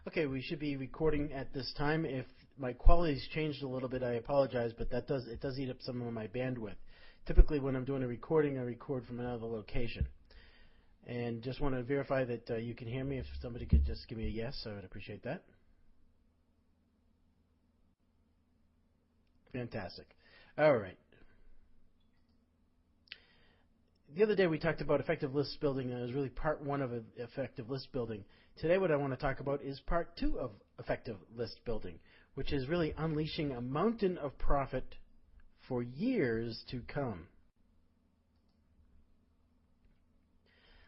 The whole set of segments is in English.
Okay, we should be recording at this time. If my quality's changed a little bit, I apologize, but it does eat up some of my bandwidth. Typically, when I'm doing a recording, I record from another location. And just want to verify that you can hear me. If somebody could just give me a yes, I would appreciate that. Fantastic. All right. The other day we talked about effective list building, and it was really part one of effective list building. Today what I want to talk about is part two of effective list building, which is really unleashing a mountain of profit for years to come.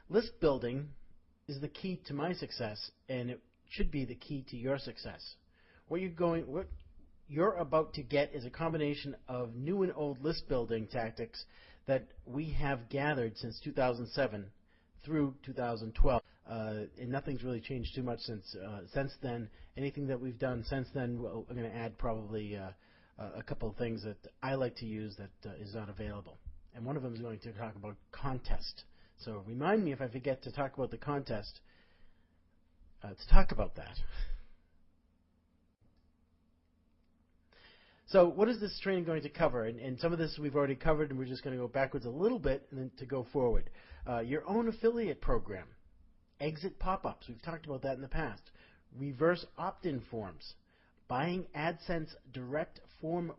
List building is the key to my success, and it should be the key to your success. What you're about to get is a combination of new and old list building tactics that we have gathered since 2007 through 2012. And nothing's really changed too much since then. Anything that we've done since then, well, I'm going to add probably a couple of things that I like to use that is not available. And one of them is going to talk about contest. So remind me if I forget to talk about the contest, to talk about that. So what is this training going to cover? And some of this we've already covered, and we're just going to go backwards a little bit and then to go forward. Your own affiliate program, exit pop-ups, we've talked about that in the past, reverse opt-in forms, buying AdSense directly from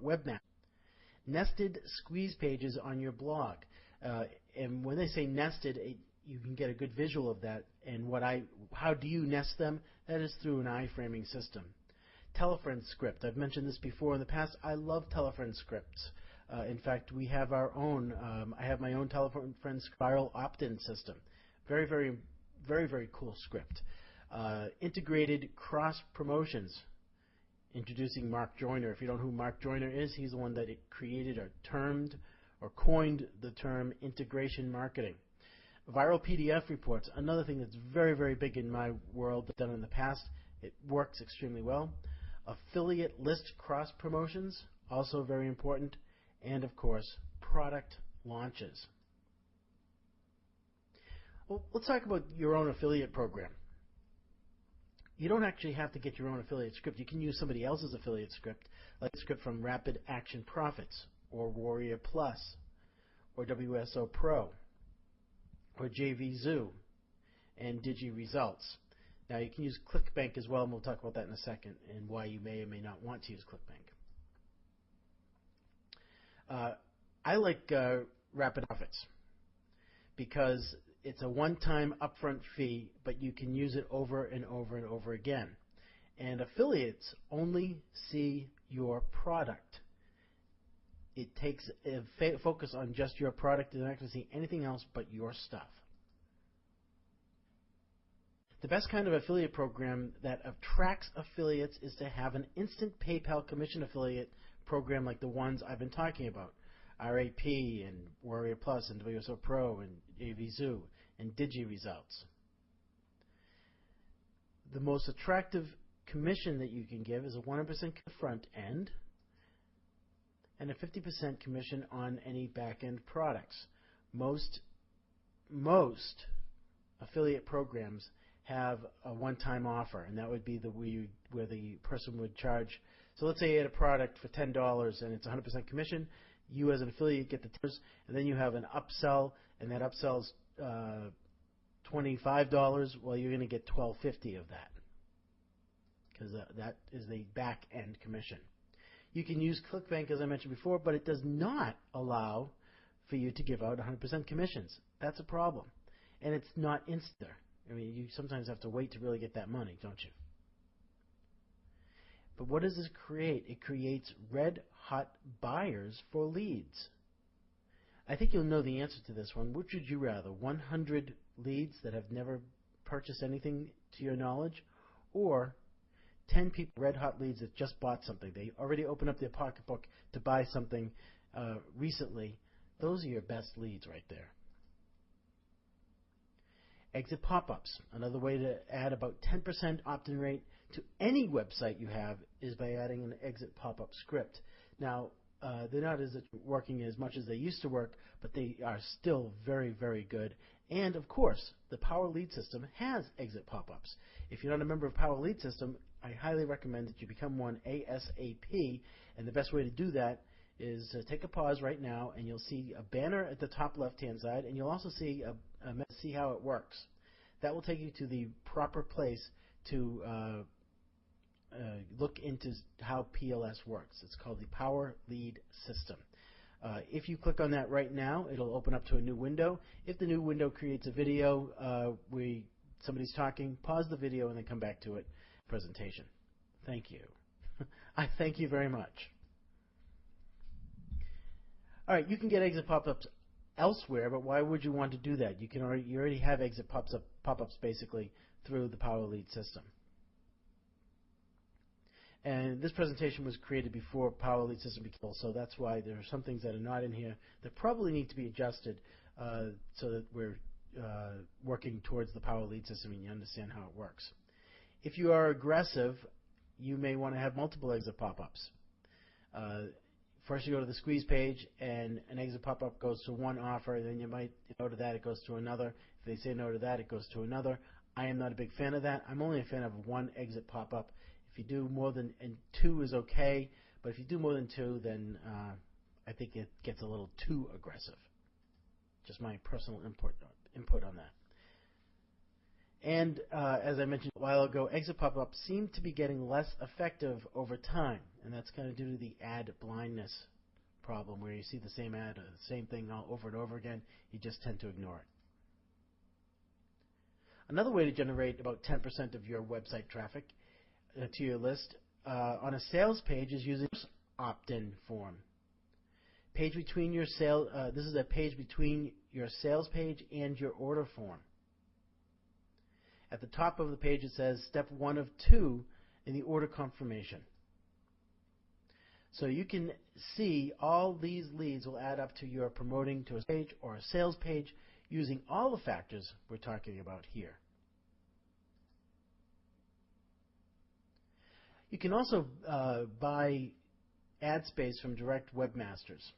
webmap, nested squeeze pages on your blog. And when they say nested, you can get a good visual of that. And how do you nest them? That is through an iframing system. Telefriend script. I've mentioned this before in the past. I love Telefriend scripts. In fact, we have our own. I have my own Telefriend spiral opt-in system. Very, very, very, very cool script. Integrated cross promotions. Introducing Mark Joyner. If you don't know who Mark Joyner is, he's the one that created or termed or coined the term integration marketing. Viral PDF reports. Another thing that's very, very big in my world that's done in the past. It works extremely well. Affiliate list cross promotions, also very important, and of course, product launches. Well, let's talk about your own affiliate program. You don't actually have to get your own affiliate script. You can use somebody else's affiliate script, like a script from Rapid Action Profits, or Warrior Plus, or WSO Pro, or JVZoo, and Digi Results. Now, you can use ClickBank as well, and we'll talk about that in a second, and why you may or may not want to use ClickBank. I like Rapid Profits because it's a one-time upfront fee, but you can use it over and over and over again. And affiliates only see your product. It takes a focus on just your product. They're not going to see anything else but your stuff. The best kind of affiliate program that attracts affiliates is to have an instant PayPal commission affiliate program like the ones I've been talking about. RAP and Warrior Plus and WSO Pro and JVZoo and Digi Results. The most attractive commission that you can give is a 100% front end and a 50% commission on any back end products. Most affiliate programs have a one-time offer, and that would be where the person would charge. So let's say you had a product for $10 and it's 100% commission. You as an affiliate get the $10, and then you have an upsell, and that upsell's $25. Well, you're going to get $12.50 of that because that is the back-end commission. You can use ClickBank, as I mentioned before, but it does not allow for you to give out 100% commissions. That's a problem, and it's not instant. I mean, you sometimes have to wait to really get that money, don't you? But what does this create? It creates red-hot buyers for leads. I think you'll know the answer to this one. Which would you rather, 100 leads that have never purchased anything to your knowledge, or 10 people, red-hot leads that just bought something? They already opened up their pocketbook to buy something recently. Those are your best leads right there. Exit pop-ups. Another way to add about 10% opt-in rate to any website you have is by adding an exit pop-up script. Now, they're not working as much as they used to work, but they are still very, very good. And of course, the Power Lead system has exit pop-ups. If you're not a member of Power Lead system, I highly recommend that you become one ASAP. And the best way to do that is take a pause right now, and you'll see a banner at the top left-hand side, and you'll also see see how it works. That will take you to the proper place to look into how PLS works. It's called the Power Lead system. If you click on that right now, it'll open up to a new window. If the new window creates a video, somebody's talking, pause the video and then come back to it. Presentation. Thank you. I thank you very much. All right, you can get exit pop-ups elsewhere, but why would you want to do that? You already have exit pop-ups basically through the Power Lead system. And this presentation was created before Power Lead system became, so that's why there are some things that are not in here that probably need to be adjusted so that we're working towards the Power Lead system and you understand how it works. If you are aggressive, you may want to have multiple exit pop-ups. First you go to the squeeze page and an exit pop-up goes to one offer, then you might go to that, it goes to another. If they say no to that, it goes to another. I am not a big fan of that. I'm only a fan of one exit pop-up. If you do more than, and two is okay, but if you do more than two, then I think it gets a little too aggressive. Just my personal input on that. And as I mentioned a while ago, exit pop-ups seem to be getting less effective over time, and that's kind of due to the ad blindness problem, where you see the same ad, the same thing over and over again, you just tend to ignore it. Another way to generate about 10% of your website traffic to your list on a sales page is using opt-in form. Page between your this is a page between your sales page and your order form. At the top of the page it says step 1 of 2 in the order confirmation. So you can see all these leads will add up to your promoting to a page or a sales page using all the factors we're talking about here. You can also buy ad space from direct webmasters.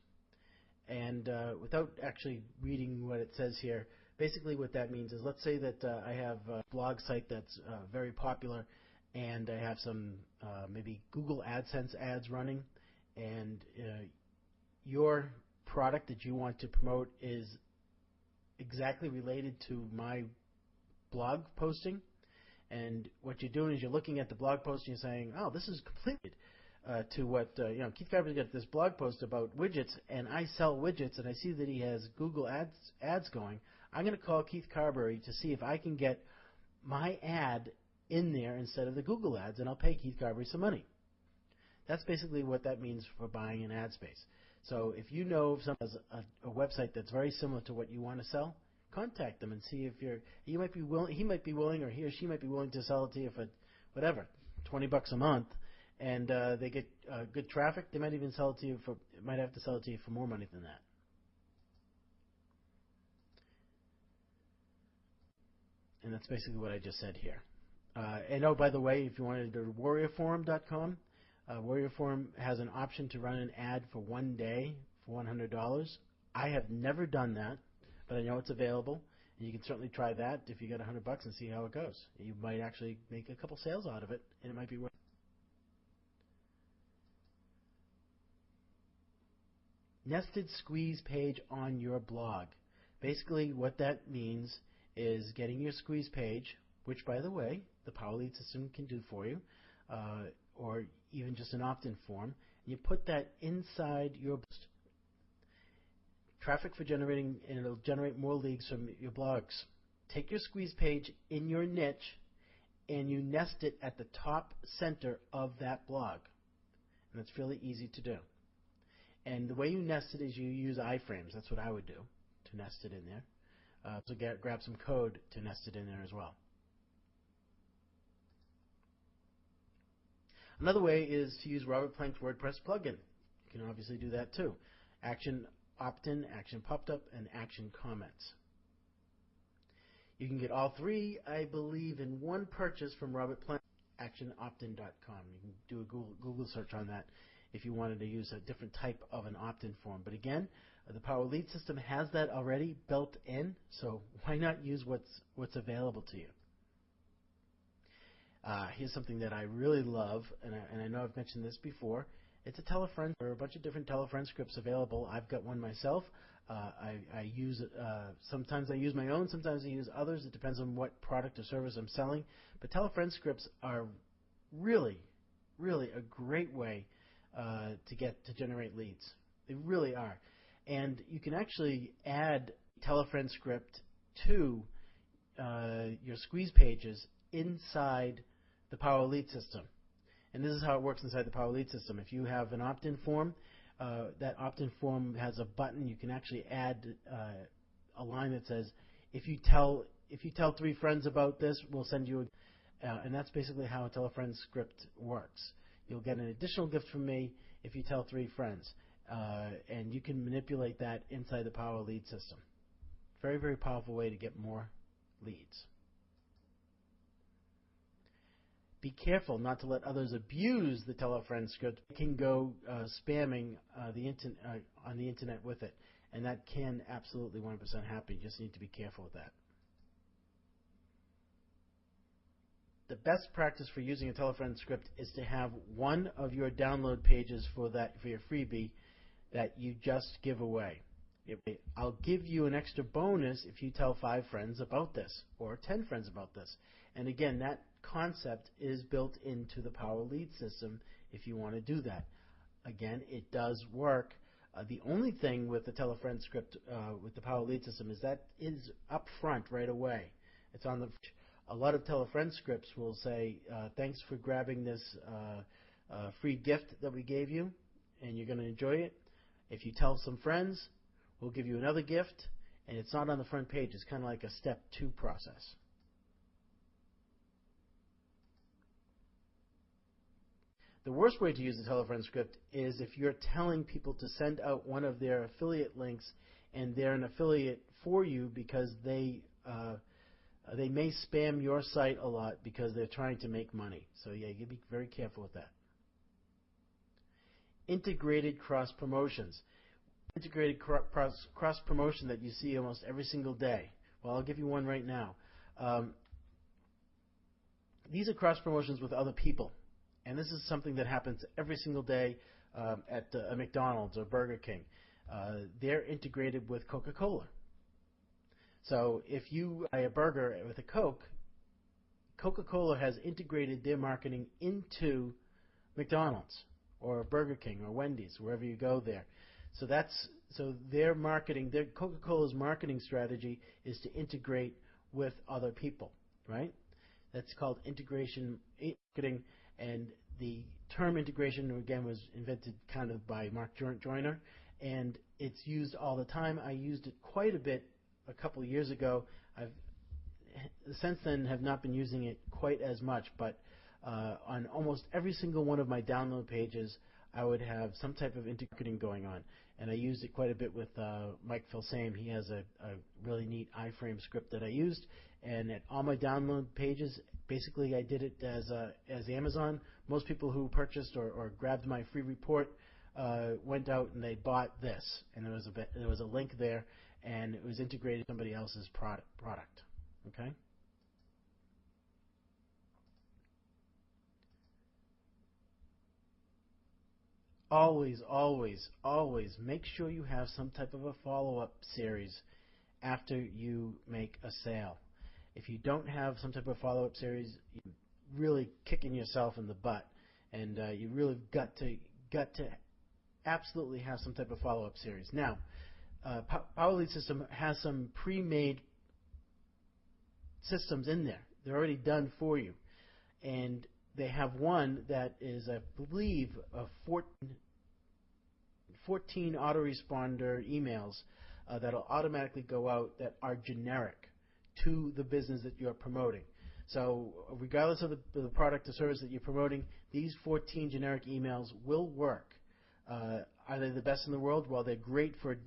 And without actually reading what it says here, basically what that means is, let's say that I have a blog site that's very popular and I have some maybe Google AdSense ads running, and your product that you want to promote is exactly related to my blog posting. And what you're doing is you're looking at the blog post and you're saying, oh, this is completed to what, Keith Carberry's got this blog post about widgets, and I sell widgets, and I see that he has Google ads going. I'm going to call Keith Carberry to see if I can get my ad in there instead of the Google ads, and I'll pay Keith Carberry some money. That's basically what that means for buying an ad space. So if you know of someone has a website that's very similar to what you want to sell, contact them and see if he might be willing, or he or she might be willing to sell it to you for whatever, $20 a month, and they get good traffic. They might even sell it to you might have to sell it to you for more money than that. And that's basically what I just said here. And oh, by the way, if you wanted to go to warriorforum.com, Warrior has an option to run an ad for 1 day for $100. I have never done that, but I know it's available, and you can certainly try that if you get $100 and see how it goes. You might actually make a couple sales out of it, and it might be worth it. Nested squeeze page on your blog. Basically, what that means is getting your squeeze page, which, by the way, the Power Lead system can do for you, or even just an opt-in form. And you put that inside your post. Traffic for generating, and it'll generate more leads from your blogs. Take your squeeze page in your niche, and you nest it at the top center of that blog. And it's really easy to do. And the way you nest it is you use iframes. That's what I would do to nest it in there. So grab some code to nest it in there as well. Another way is to use Robert Plank's WordPress plugin. You can obviously do that too. Action opt-in, action popped up, and action comments. You can get all three, I believe, in one purchase from Robert Plank, actionoptin.com. You can do a Google search on that if you wanted to use a different type of an opt-in form. But again, The Power Lead system has that already built in, so why not use what's available to you? Here's something that I really love, and I know I've mentioned this before. It's a tell-a-friend. There are a bunch of different tell-a-friend scripts available. I've got one myself. I use sometimes I use my own, sometimes I use others. It depends on what product or service I'm selling. But tell-a-friend scripts are really, really a great way to generate leads. They really are. And you can actually add tell-a-friend script to your squeeze pages inside the Power Lead system. And this is how it works inside the Power Lead system. If you have an opt-in form, that opt-in form has a button. You can actually add a line that says, if you tell 3 friends about this, we'll send you and that's basically how a tell-a-friend script works. You'll get an additional gift from me if you tell 3 friends. And you can manipulate that inside the Power Lead system. Very, very powerful way to get more leads. Be careful not to let others abuse the tell-a-friend script. They can go spamming on the internet with it, and that can absolutely 100% happen. You just need to be careful with that. The best practice for using a tell-a-friend script is to have one of your download pages for your freebie that you just give away. I'll give you an extra bonus if you tell 5 friends about this or 10 friends about this. And again, that concept is built into the Power Lead system if you want to do that. Again, it does work. The only thing with the tell-a-friend script with the Power Lead system is that is up front right away. It's on a lot of tell-a-friend scripts will say, thanks for grabbing this free gift that we gave you, and you're going to enjoy it. If you tell some friends, we'll give you another gift, and it's not on the front page. It's kind of like a step 2 process. The worst way to use the tell-a-friend script is if you're telling people to send out one of their affiliate links, and they're an affiliate for you because they may spam your site a lot because they're trying to make money. So yeah, you be very careful with that. Integrated cross promotions. Integrated cross promotion that you see almost every single day. Well, I'll give you one right now. These are cross promotions with other people, and this is something that happens every single day at a McDonald's or Burger King. They're integrated with Coca-Cola. So if you buy a burger with a Coke, Coca-Cola has integrated their marketing into McDonald's or Burger King or Wendy's, wherever you go there. So their marketing, their Coca-Cola's marketing strategy is to integrate with other people, right? That's called integration marketing, and the term integration, again, was invented kind of by Mark Joyner, and it's used all the time. I used it quite a bit a couple of years ago. I've since then have not been using it quite as much, but on almost every single one of my download pages, I would have some type of integrating going on. And I used it quite a bit with Mike Filsame. He has a really neat iframe script that I used. And at all my download pages, basically I did it as Amazon. Most people who purchased or grabbed my free report went out and they bought this. And there was a link there, and it was integrated with somebody else's product. Okay? Always, always, always make sure you have some type of a follow-up series after you make a sale. If you don't have some type of follow-up series, you're really kicking yourself in the butt, and you really got to absolutely have some type of follow-up series. Now, Power Lead System has some pre-made systems in there. They're already done for you, and they have one that is, I believe, 14 autoresponder emails that'll automatically go out that are generic to the business that you're promoting. So regardless of the product or service that you're promoting, these 14 generic emails will work. Are they the best in the world? Well, they're great for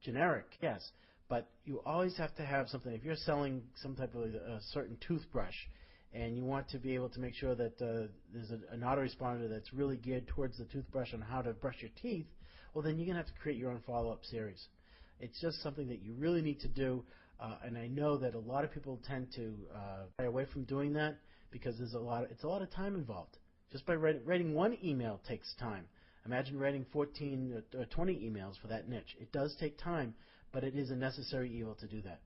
generic, yes, but you always have to have something. If you're selling some type of a certain toothbrush, and you want to be able to make sure that there's an autoresponder that's really geared towards the toothbrush on how to brush your teeth, well, then you're going to have to create your own follow-up series. It's just something that you really need to do, and I know that a lot of people tend to shy away from doing that because it's a lot of time involved. Just by writing one email takes time. Imagine writing 14 or 20 emails for that niche. It does take time, but it is a necessary evil to do that.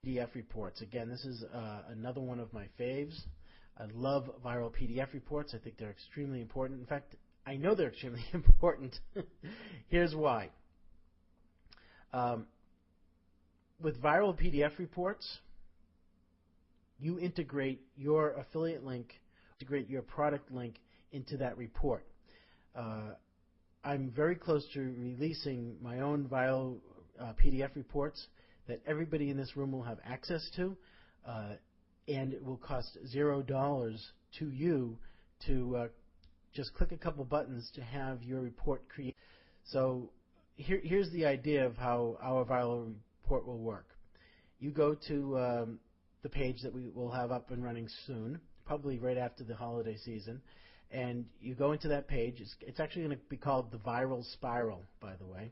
PDF reports. Again, this is another one of my faves. I love viral PDF reports. I think they're extremely important. In fact, I know they're extremely important. Here's why. With viral PDF reports, you integrate your affiliate link, integrate your product link into that report. I'm very close to releasing my own viral PDF reports that everybody in this room will have access to, and it will cost $0 to you to just click a couple buttons to have your report created. So here's the idea of how our viral report will work. You go to the page that we will have up and running soon, probably right after the holiday season, and you go into that page. It's actually going to be called the Viral Spiral, by the way,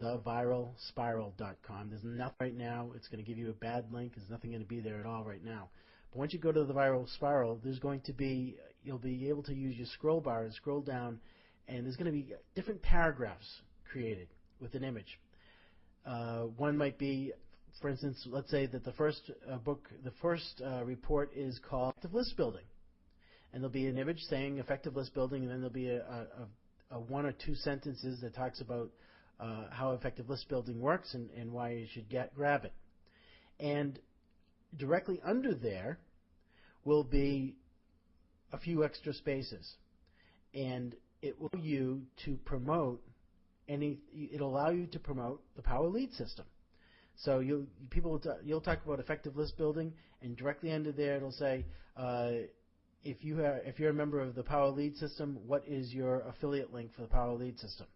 theviralspiral.com. There's nothing right now. It's going to give you a bad link. There's nothing going to be there at all right now. But once you go to the Viral Spiral, there's going to be, you'll be able to use your scroll bar and scroll down, and there's going to be different paragraphs created with an image. One might be, for instance, let's say that the first report is called Effective List Building. And there'll be an image saying Effective List Building, and then there'll be a one or two sentences that talks about how Effective List Building works and why you should grab it. And directly under there will be a few extra spaces. And it will allow you to promote it'll allow you to promote the Power Lead system. So you'll talk about effective list building, and directly under there it'll say, if you're a member of the Power Lead system, what is your affiliate link for the Power Lead system?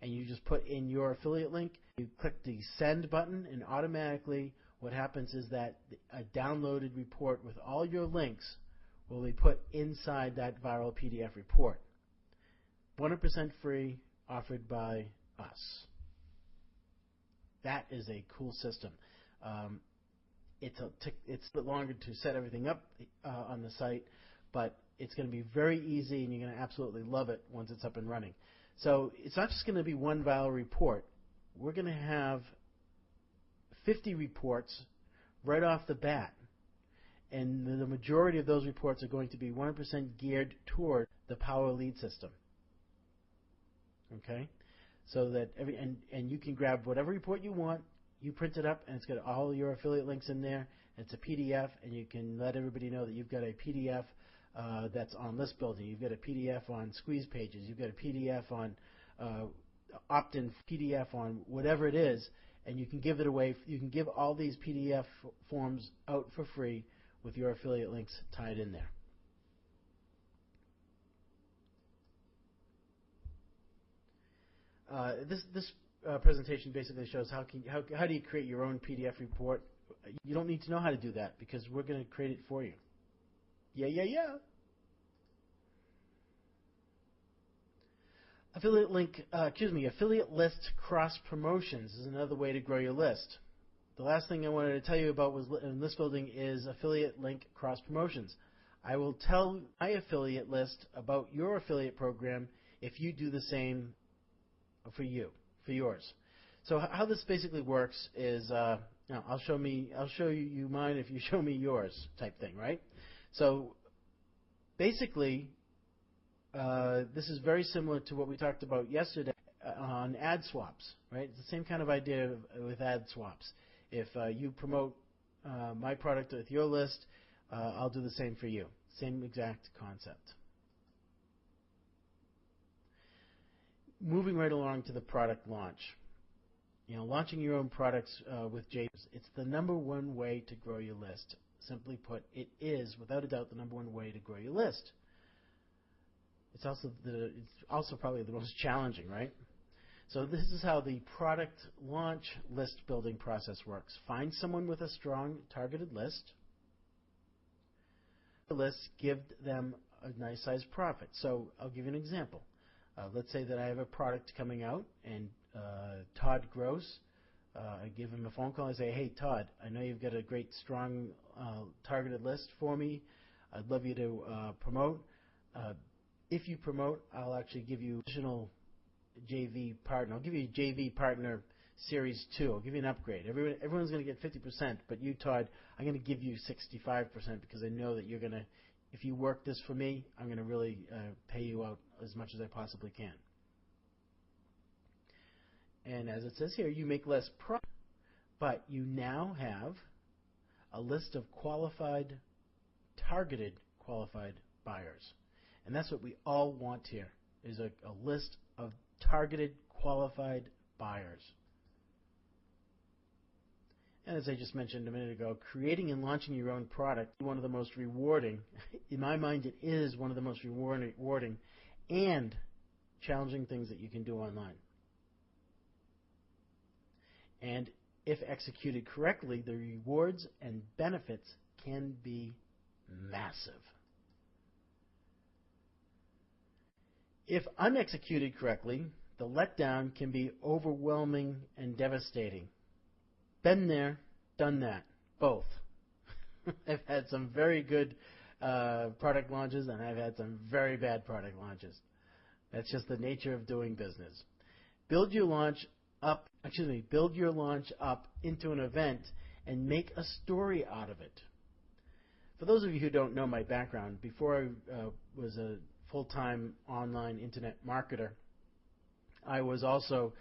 And you just put in your affiliate link. You click the send button, and automatically what happens is that a downloaded report with all your links will be put inside that viral PDF report. 100% free, offered by us. That is a cool system. It's a bit longer to set everything up on the site, but it's going to be very easy, and you're going to absolutely love it once it's up and running. So it's not just going to be one viral report. We're going to have 50 reports right off the bat, and the majority of those reports are going to be 100% geared toward the Power Lead system. Okay, so that and you can grab whatever report you want, you print it up, and it's got all your affiliate links in there. It's a PDF, and you can let everybody know that you've got a PDF that's on list building. You've got a PDF on squeeze pages. You've got a PDF on opt-in, PDF on whatever it is, and you can give it away. You can give all these PDF forms out for free with your affiliate links tied in there. This presentation basically shows how do you create your own PDF report. You don't need to know how to do that because we're going to create it for you. Yeah. Affiliate list cross promotions is another way to grow your list. The last thing I wanted to tell you about in list building is affiliate link cross promotions. I will tell my affiliate list about your affiliate program if you do the same for yours. So how this basically works is, I'll show you mine if you show me yours type thing, right? So basically, this is very similar to what we talked about yesterday on ad swaps, right? It's the same kind of idea with ad swaps. If you promote my product with your list, I'll do the same for you. Same exact concept. Moving right along to the product launch. Launching your own products with JPEGs, it's the #1 way to grow your list. Simply put, it is, without a doubt, the #1 way to grow your list. It's also probably the most challenging, right? So this is how the product launch list building process works. Find someone with a strong targeted list. the lists give them a nice sized profit. So I'll give you an example. Let's say that I have a product coming out, and Todd Gross, I give him a phone call. I say, hey, Todd, I know you've got a great, strong, targeted list for me. I'd love you to promote. If you promote, I'll actually give you additional JV partner. I'll give you a JV partner Series 2. I'll give you an upgrade. Everyone's going to get 50%, but you, Todd, I'm going to give you 65% because I know that you're going to, if you work this for me, I'm going to really pay you out as much as I possibly can. And as it says here, you make less profit, but you now have a list of targeted qualified buyers. And that's what we all want here, is a list of targeted qualified buyers. And as I just mentioned a minute ago, creating and launching your own product is one of the most rewarding, in my mind it is one of the most rewarding and challenging things that you can do online. And if executed correctly, the rewards and benefits can be massive. If unexecuted correctly, the letdown can be overwhelming and devastating. Been there, done that, both. I've had some very good product launches, and I've had some very bad product launches. That's just the nature of doing business. Build your launch up into an event and make a story out of it. For those of you who don't know my background, before I was a full-time online internet marketer, I was a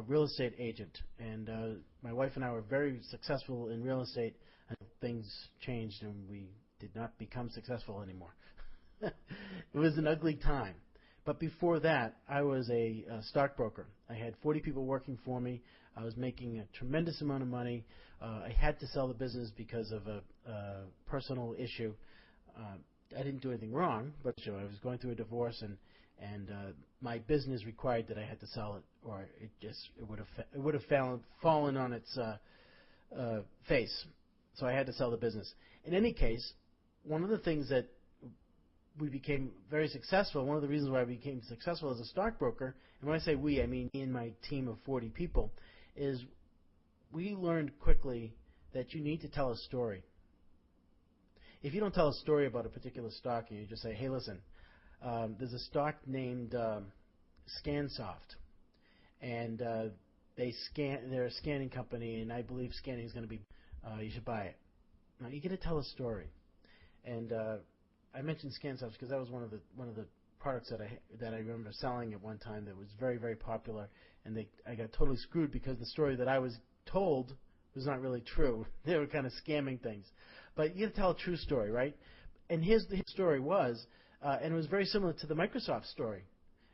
real estate agent, and my wife and I were very successful in real estate until things changed and we did not become successful anymore. It was an ugly time. But before that, I was a stockbroker. I had 40 people working for me. I was making a tremendous amount of money. I had to sell the business because of a personal issue. I didn't do anything wrong, but I was going through a divorce, and my business required that I had to sell it, or it would have fallen on its face. So I had to sell the business. In any case, one of the things that we became very successful, one of the reasons why I became successful as a stockbroker, and when I say we, I mean in my team of 40 people, is we learned quickly that you need to tell a story. If you don't tell a story about a particular stock and you just say, hey, listen, there's a stock named ScanSoft, and they're a scanning company, and I believe scanning is going to be, you should buy it. Now you got to tell a story, and I mentioned ScanSoft because that was one of the products that I remember selling at one time that was very, very popular, and I got totally screwed because the story that I was told was not really true. They were kind of scamming things. But you got to tell a true story, right? And his story was, and it was very similar to the Microsoft story.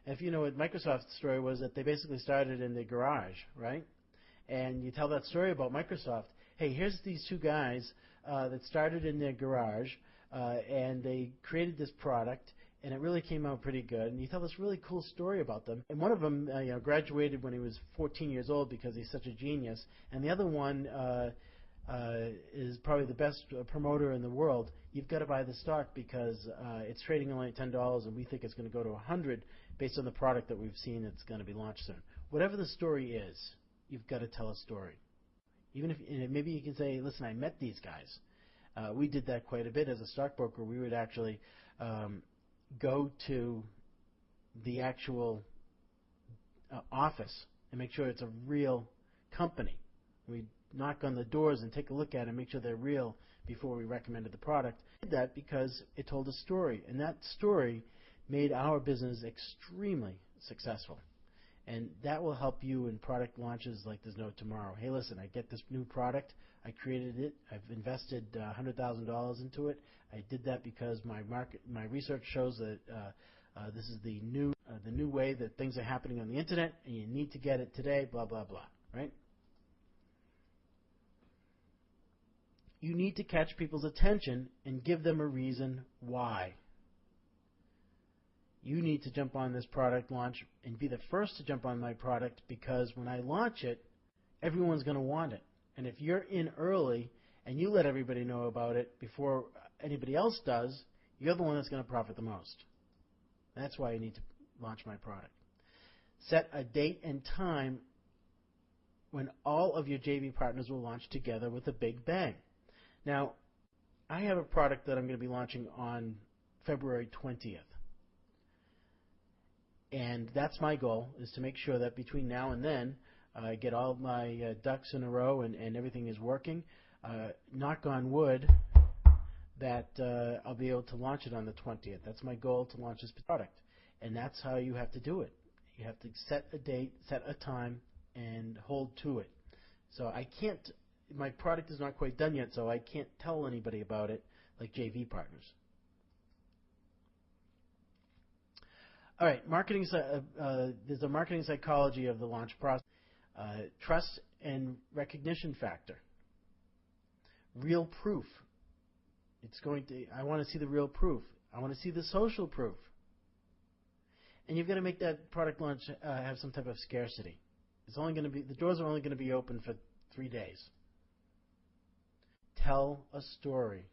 And if you know what Microsoft's story was, that they basically started in their garage, right? And you tell that story about Microsoft. Hey, here's these two guys that started in their garage, and they created this product, and it really came out pretty good. And you tell this really cool story about them. And one of them graduated when he was 14 years old because he's such a genius. And the other one is probably the best promoter in the world. You've got to buy the stock because it's trading only at $10, and we think it's going to go to $100 based on the product that we've seen that's going to be launched soon. Whatever the story is, you've got to tell a story. Even if maybe you can say, listen, I met these guys. We did that quite a bit as a stockbroker. We would actually go to the actual office and make sure it's a real company. We'd knock on the doors and take a look at it and make sure they're real before we recommended the product. We did that because it told a story, and that story made our business extremely successful. And that will help you in product launches like there's no tomorrow. Hey, listen, I get this new product. I created it. I've invested $100,000 into it. I did that because my research shows that this is the new way that things are happening on the internet, and you need to get it today. Blah blah blah. Right? You need to catch people's attention and give them a reason why. You need to jump on this product launch and be the first to jump on my product because when I launch it, everyone's going to want it. And if you're in early and you let everybody know about it before anybody else does, you're the one that's going to profit the most. That's why you need to launch my product. Set a date and time when all of your JV partners will launch together with a big bang. Now, I have a product that I'm going to be launching on February 20th. And that's my goal, is to make sure that between now and then, I get all my ducks in a row and everything is working. Knock on wood, that I'll be able to launch it on the 20th. That's my goal, to launch this product. And that's how you have to do it. You have to set a date, set a time, and hold to it. So I can't, my product is not quite done yet, so I can't tell anybody about it like JV partners. All right, marketing. There's a marketing psychology of the launch process. Trust and recognition factor. Real proof. I want to see the real proof. I want to see the social proof. And you've got to make that product launch have some type of scarcity. It's only going to be, the doors are only going to be open for 3 days. Tell a story.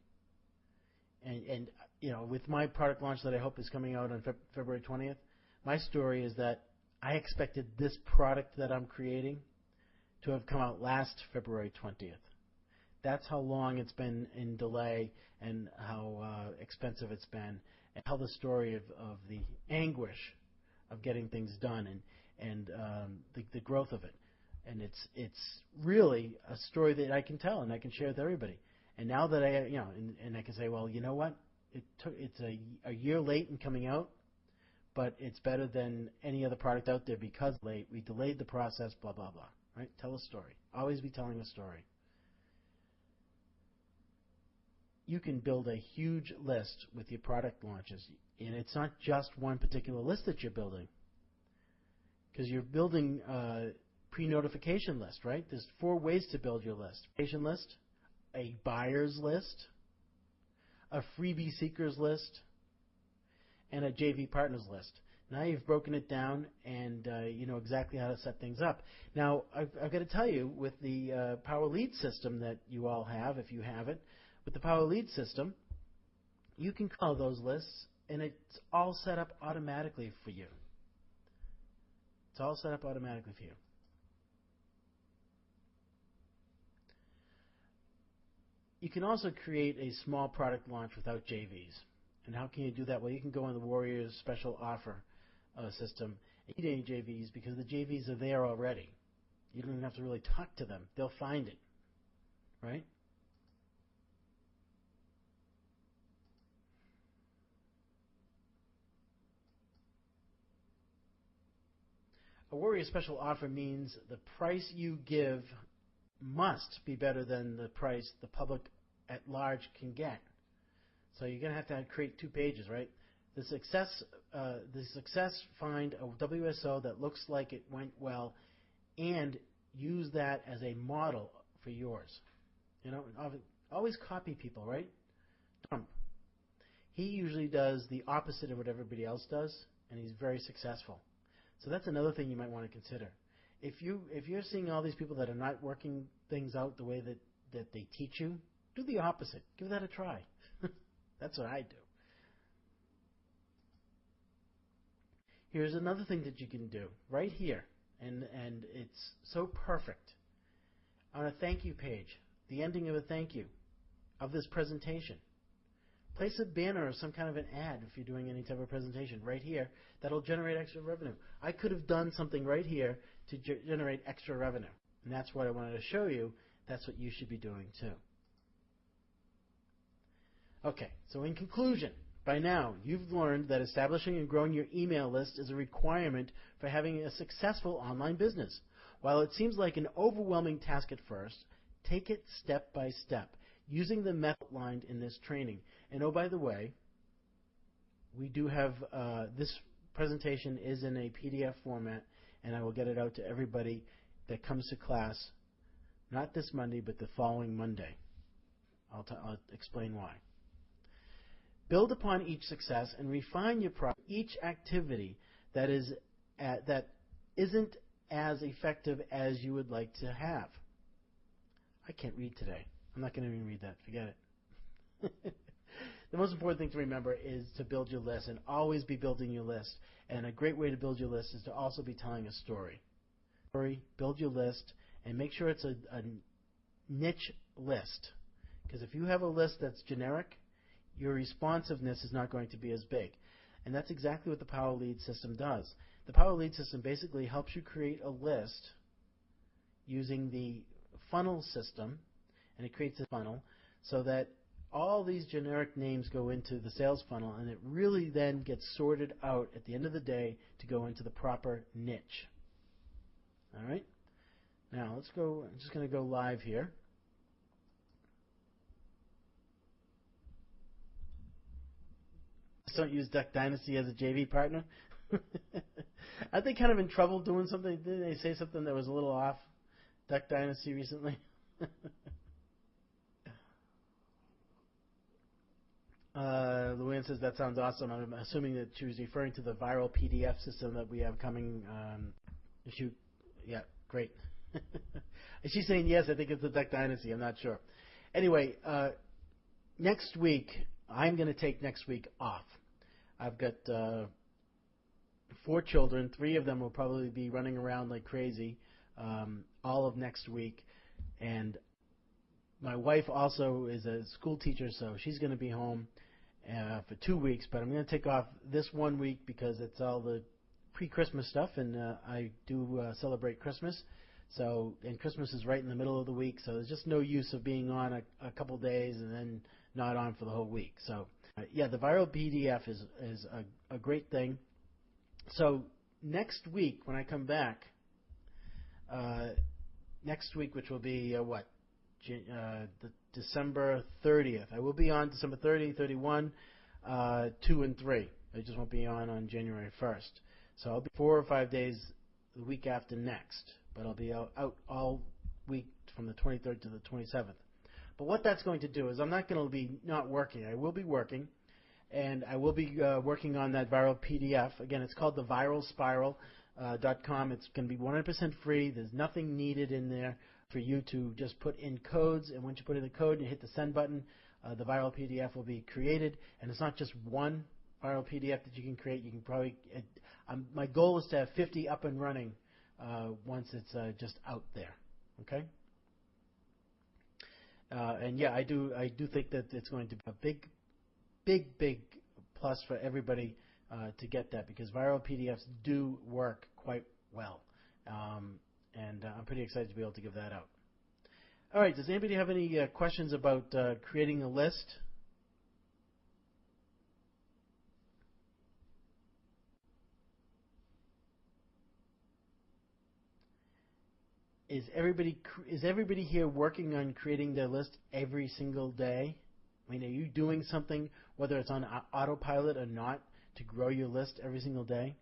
And you know, with my product launch that I hope is coming out on February 20th, my story is that I expected this product that I'm creating to have come out last February 20th. That's how long it's been in delay and how expensive it's been, and tell the story of the anguish of getting things done and the growth of it. And it's really a story that I can tell and I can share with everybody. And now that and I can say, well, you know what? It's a year late in coming out, but it's better than any other product out there because late. We delayed the process, blah, blah, blah. Right? Tell a story. Always be telling a story. You can build a huge list with your product launches. And it's not just one particular list that you're building, because you're building a pre-notification list, right? There's 4 ways to build your list. Notification list, a buyer's list, a freebie seekers list, and a JV partners list. Now you've broken it down and you know exactly how to set things up. Now, I've got to tell you, with the Power Lead system that you all have, if you have it, with the Power Lead system, you can call those lists, and it's all set up automatically for you. It's all set up automatically for you. You can also create a small product launch without JVs. And how can you do that? Well, you can go on the Warriors special offer system and you need any JVs, because the JVs are there already. You don't even have to really talk to them. They'll find it, right? A Warrior special offer means the price you give must be better than the price the public at large can get. So you're going to create 2 pages, right? The success find a WSO that looks like it went well, and use that as a model for yours. You know, always copy people, right? Trump. He usually does the opposite of what everybody else does, and he's very successful. So that's another thing you might want to consider. If you're seeing all these people that are not working things out the way that they teach you, do the opposite. Give that a try. That's what I do. Here's another thing that you can do right here, and it's so perfect. On a thank you page, the ending of a thank you of this presentation, place a banner or some kind of an ad if you're doing any type of presentation right here that'll generate extra revenue. I could have done something right here to generate extra revenue, and that's what I wanted to show you. That's what you should be doing too. Okay, so in conclusion, by now you've learned that establishing and growing your email list is a requirement for having a successful online business. While it seems like an overwhelming task at first, take it step by step, using the method outlined in this training. And oh, by the way, we do have this presentation is in a PDF format, and I will get it out to everybody that comes to class, not this Monday, but the following Monday. I'll explain why. Build upon each success and refine your product. Each activity that isn't as effective as you would like to have. I can't read today. I'm not going to even read that. Forget it. the most important thing to remember is to build your list and always be building your list. And a great way to build your list is to also be telling a story. Build your list and make sure it's a niche list. Because if you have a list that's generic, your responsiveness is not going to be as big. And that's exactly what the Power Lead system does. The Power Lead system basically helps you create a list using the funnel system, and it creates a funnel so that all these generic names go into the sales funnel, and it really then gets sorted out at the end of the day to go into the proper niche. All right? Now, let's go. I'm just going to go live here. Just don't use Duck Dynasty as a JV partner. Aren't they kind of in trouble doing something? Didn't they say something that was a little off? Duck Dynasty recently? Luann says that sounds awesome. I'm assuming that she was referring to the viral PDF system that we have coming. Yeah, great. Is she saying yes? I think it's the Duck Dynasty. I'm not sure. Anyway, next week, I'm going to take next week off. I've got 4 children. 3 of them will probably be running around like crazy all of next week. And my wife also is a school teacher, so she's going to be home for 2 weeks. But I'm going to take off this 1 week because it's all the pre-Christmas stuff, and I do celebrate Christmas. And Christmas is right in the middle of the week, so there's just no use of being on a couple days and then not on for the whole week. So, yeah, the viral PDF is a great thing. So next week when I come back, next week, which will be the December 30th. I will be on December 30, 31, 2, and 3. I just won't be on January 1st. So I'll be 4 or 5 days the week after next, but I'll be out all week from the 23rd to the 27th. But what that's going to do is I'm not going to be not working. I will be working, and I will be working on that viral PDF. Again, it's called the viralspiral.com. It's going to be 100% free. There's nothing needed in there for you to just put in codes, and once you put in the code and you hit the send button, the viral PDF will be created. And it's not just one viral PDF that you can create. You can probably my goal is to have 50 up and running once it's just out there. Okay. And yeah, I do think that it's going to be a big plus for everybody to get that, because viral PDFs do work quite well. And I'm pretty excited to be able to give that out. All right, does anybody have any questions about creating a list? Is everybody here working on creating their list every single day? I mean, are you doing something, whether it's on autopilot or not, to grow your list every single day?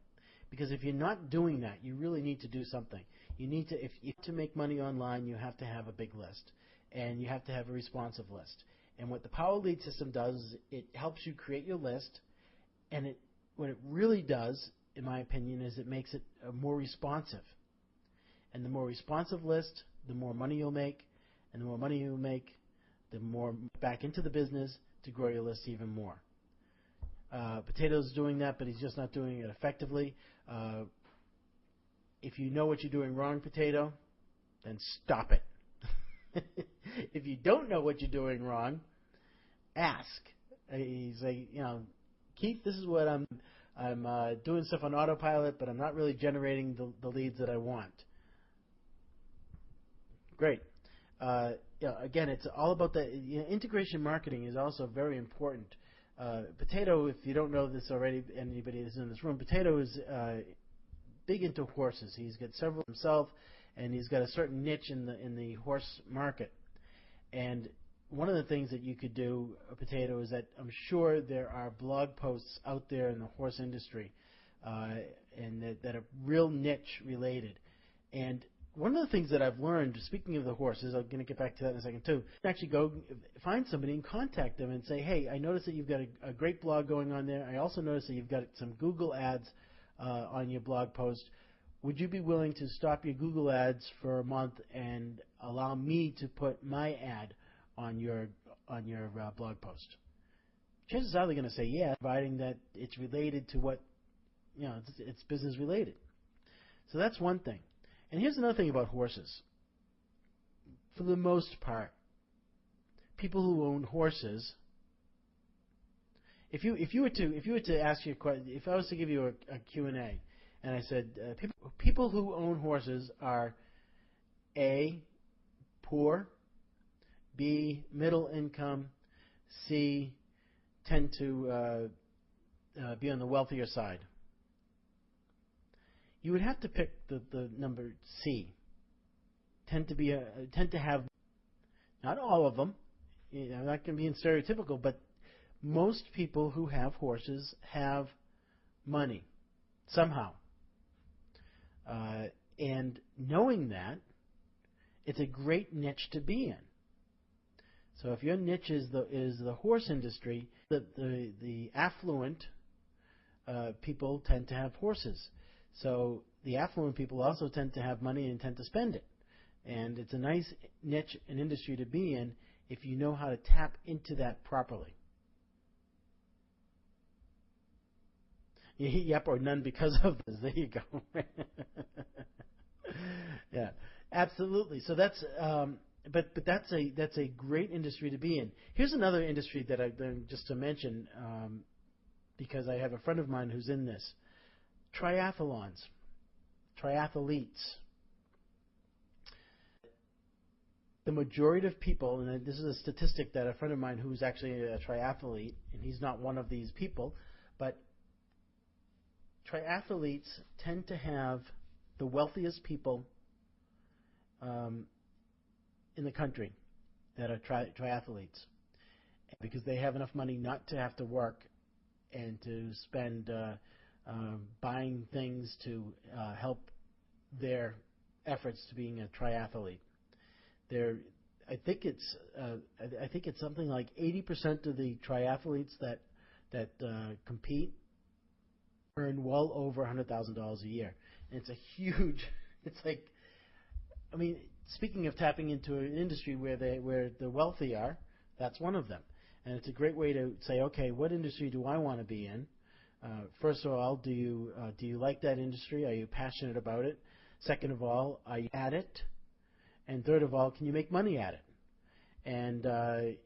Because if you're not doing that, you really need to do something. You need to, if you have to make money online, you have to have a big list, and you have to have a responsive list. And what the Power Lead system does is it helps you create your list, and what it really does, in my opinion, is it makes it more responsive. And the more responsive list, the more money you'll make, and the more money you make, the more back into the business to grow your list even more. Potato's doing that, but he's just not doing it effectively. If you know what you're doing wrong, Potato, then stop it. If you don't know what you're doing wrong, ask. He's like, Keith, this is what I'm doing stuff on autopilot, but I'm not really generating the leads that I want. Great. Again, it's all about the integration marketing is also very important. Potato, if you don't know this already, anybody that's in this room, Potato is big into horses. He's got several himself, and he's got a certain niche in the horse market. And one of the things that you could do, Potato, is that I'm sure there are blog posts out there in the horse industry, and that are real niche related. And one of the things that I've learned, speaking of the horses, I'm going to get back to that in a second too, actually go find somebody and contact them and say, hey, I noticed that you've got a great blog going on there. I also noticed that you've got some Google ads on your blog post. Would you be willing to stop your Google ads for a month and allow me to put my ad on your blog post? chances are they're going to say yes, providing that it's related to what, it's business related. So that's one thing. And here's another thing about horses. For the most part, people who own horses, if you were to ask you a question, if I was to give you a Q&A, and I said people who own horses are A, poor, B, middle income, C, tend to be on the wealthier side, you would have to pick the number C. Tend to have, not all of them, I'm not going to be stereotypical, but most people who have horses have money somehow. And knowing that, it's a great niche to be in. So if your niche is the horse industry, the affluent people tend to have horses. So the affluent people also tend to have money and tend to spend it. And it's a nice niche and industry to be in if you know how to tap into that properly. Yep, or none because of this. There you go. Yeah, absolutely. So that's but that's a great industry to be in. Here's another industry that just to mention, because I have a friend of mine who's in this. Triathlons, triathletes. The majority of people, and this is a statistic that a friend of mine who's actually a triathlete, and he's not one of these people, but triathletes tend to have the wealthiest people in the country that are triathletes, because they have enough money not to have to work and to spend buying things to help their efforts to being a triathlete. I think it's something like 80% of the triathletes that compete earn well over $100,000 a year. And it's a huge. It's like, I mean, speaking of tapping into an industry where the wealthy are, that's one of them. And it's a great way to say, okay, what industry do I want to be in? First of all, do you like that industry? Are you passionate about it? Second of all, are you at it? And third of all, can you make money at it? And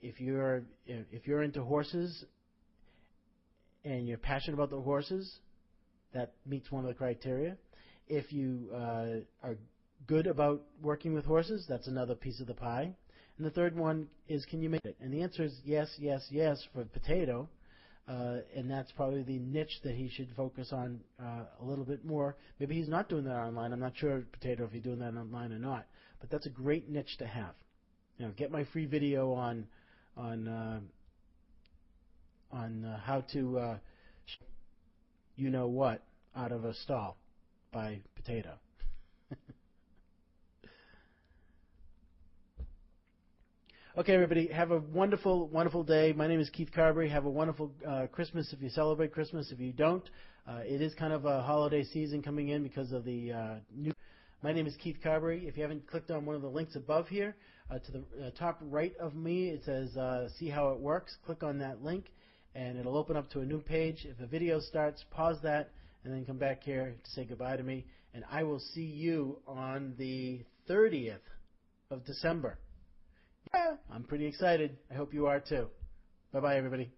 if you're into horses and you're passionate about the horses, that meets one of the criteria. If you are good about working with horses, that's another piece of the pie. And the third one is, can you make it? And the answer is yes, yes, yes for potato. And that's probably the niche that he should focus on a little bit more. Maybe he's not doing that online. I'm not sure, Potato, if he's doing that online or not. But that's a great niche to have. Get my free video on how to you know what out of a stall by Potato. Okay, everybody, have a wonderful, wonderful day. My name is Keith Carberry. Have a wonderful Christmas if you celebrate Christmas. If you don't, it is kind of a holiday season coming in because of the new. My name is Keith Carberry. If you haven't clicked on one of the links above here, to the top right of me, it says See How It Works. Click on that link, and it'll open up to a new page. If a video starts, pause that, and then come back here to say goodbye to me. And I will see you on the 30th of December. Yeah, I'm pretty excited. I hope you are too. Bye-bye, everybody.